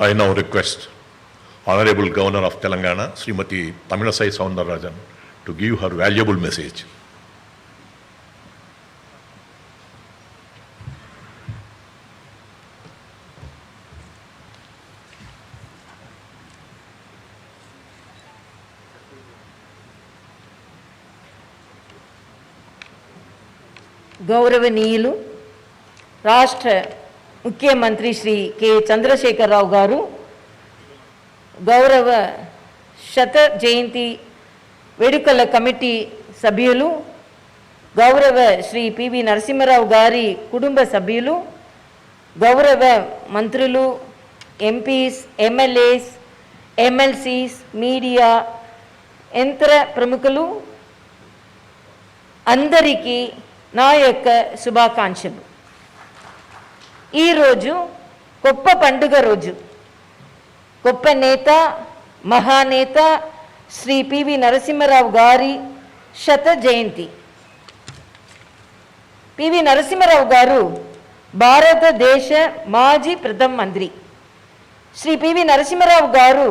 I now request Honorable Governor of Telangana, Srimati Tamilisai Soundararajan, to give her valuable message. గౌరవనీయులు రాష్ట్ర ముఖ్యమంత్రి Shri K Chandrashekar Rao గారు, గౌరవ శత జయంతి వేడుకల కమిటీ సభ్యులు, గౌరవ శ్రీ పివి నరసింహారావు గారి కుటుంబ సభ్యులు, గౌరవ మంత్రులు, ఎంపీస్, ఎమ్మెల్యేస్, ఎమ్మెల్సీస్, మీడియా, యంత్ర ప్రముఖులు అందరికీ నా యొక్క శుభాకాంక్షలు. ఈరోజు గొప్ప పండుగ రోజు. గొప్ప నేత, మహానేత శ్రీ పివి నరసింహారావు గారి శత జయంతి. పివి నరసింహారావు గారు భారతదేశ మాజీ ప్రధాన మంత్రి. శ్రీ పివి నరసింహారావు గారు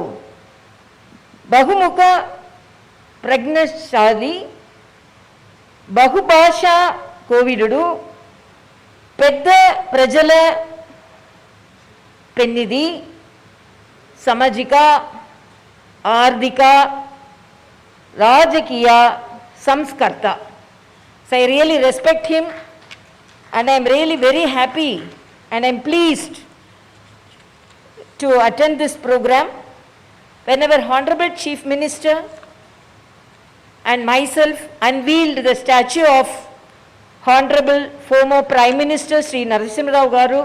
బహుముఖ ప్రజ్ఞాశాలి, బహుభాషా కోవిదుడు, పెద్ద ప్రజల పెన్నిది, సామాజిక, ఆర్థిక, రాజకీయ సంస్కర్త. So I really respect him and I am really very happy and I am pleased to attend this program whenever Honorable Chief Minister and myself unveiled the statue of Honorable former Prime Minister Sri Narasimha Rao Garu.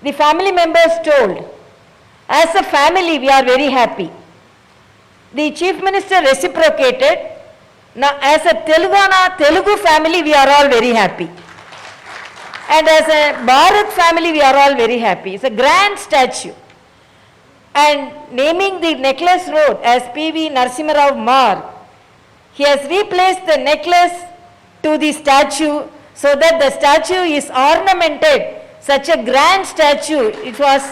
The family members told, as a family we are very happy. The Chief Minister reciprocated, now as a Telugu family we are all very happy. And as a Bharat family we are all very happy. It's a grand statue. And naming the necklace road as PV Narasimha Rao Marg, he has replaced the necklace to the statue so that the statue is ornamented. Such a grand statue, it was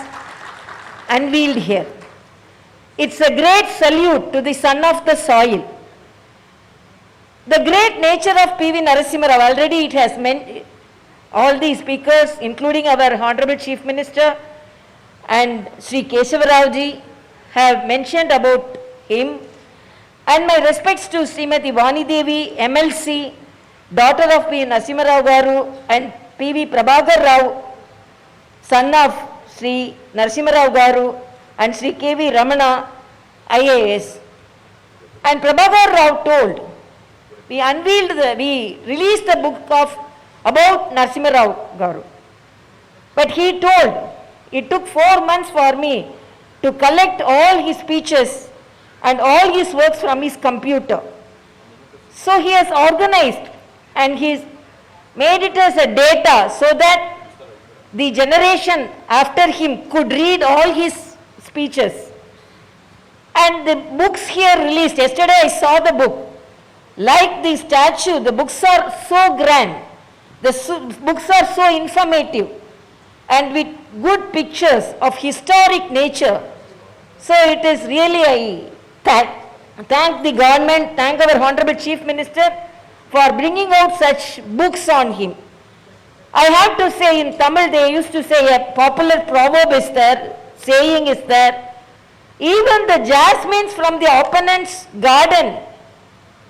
unveiled here. It's a great salute to the son of the soil. The great nature of PV Narasimha Rao, already it has meant all the speakers, including our Honorable Chief Minister and Sri Kesava Rao ji, have mentioned about him. And my respects to Srimati Vani Devi, MLC, daughter of P. Narasimha Rao Garu, and PV Prabhakar Rao, son of Sri Narasimha Rao Garu, and Sri KV Ramana, IAS. And Prabhakar Rao told, we released the book about Narasimha Rao Garu. But he told, it took 4 months for me to collect all his speeches and all his works from his computer. So he has organized and he's made it as a data so that the generation after him could read all his speeches. And the books here released, yesterday I saw the book. Like the statue, the books are so grand, the books are so informative and with good pictures of historic nature. So it is really thank the government, thank our Honorable Chief Minister for bringing out such books on him. I have to say, in Tamil they used to say, a popular proverb is there, saying is there, even the jasmines from the opponent's garden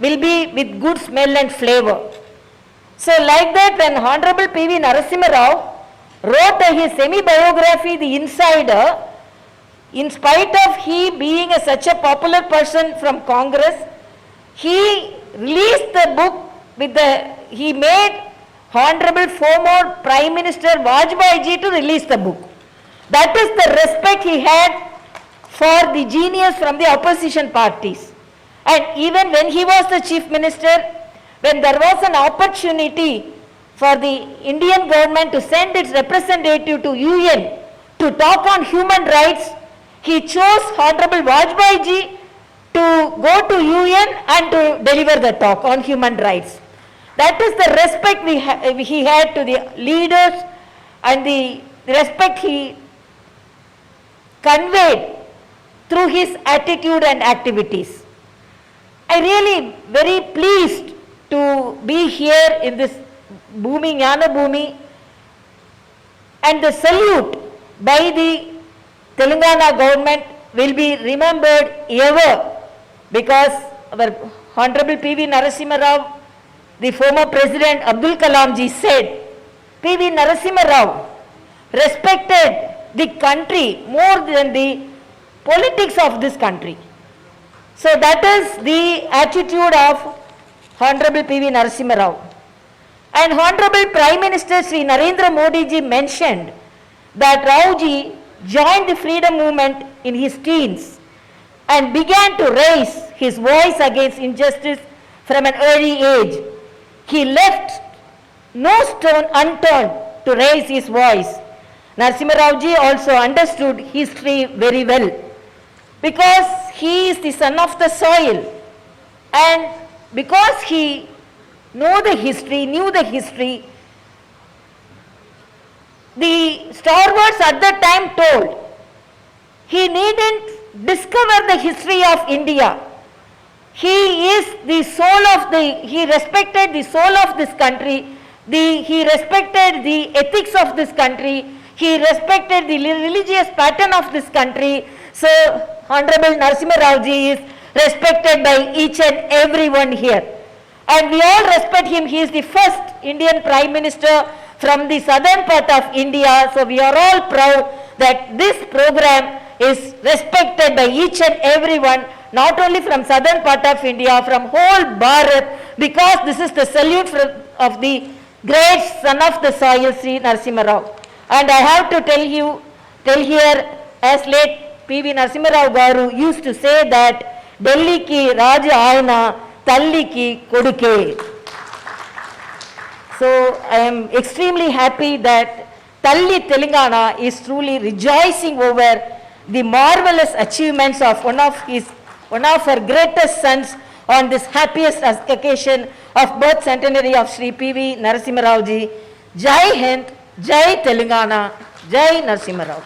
will be with good smell and flavor. So like that, when Honorable PV Narasimha Rao wrote his semi-biography, The Insider, in spite of he being such a popular person from Congress, he released the book he made Honorable former Prime Minister Vajpayee ji to release the book. That is the respect he had for the genius from the opposition parties. And even when he was the Chief Minister, when there was an opportunity for the Indian government to send its representative to UN to talk on human rights, he chose Honorable Vajpayee ji to go to UN and to deliver the talk on human rights. That is the respect he had to the leaders and the respect he conveyed through his attitude and activities. I really very pleased to be here in this Bhumi, Jnana Bhumi, and the salute by the Telangana government will be remembered ever, because our Honorable P.V. Narasimha Rao, the former President Abdul Kalam ji said, P.V. Narasimha Rao respected the country more than the politics of this country. So that is the attitude of Honorable P.V. Narasimha Rao. And Honorable Prime Minister Sri Narendra Modi ji mentioned that Rao ji joined the freedom movement in his teens and began to raise his voice against injustice from an early age. He left no stone unturned to raise his voice. Narasimha Rao ji also understood history very well, because he is the son of the soil, and because he knew the history, the stalwarts at that time told he needn't discover the history of India. He is the soul of he respected the soul of this country, he respected the ethics of this country, he respected the religious pattern of this country. So Honorable Narasimha Rao ji is respected by each and everyone here. And we all respect him. He is the first Indian Prime Minister from the southern part of India. So we are all proud that this program is respected by each and everyone, not only from southern part of India, from whole Bharat, because this is the salute of the great son of the soil, Sri Narasimha Rao. And I have to tell here, as late P.V. Narasimha Rao garu used to say that Delhi ki Raja Ayana, Talli ki Koduke. So I am extremely happy that Talli Telangana is truly rejoicing over the marvelous achievements of one of her greatest sons on this happiest occasion of birth centenary of Sri P.V. Narasimha Rao ji. Jai Hind, Jai Telangana, Jai Narasimha Rao.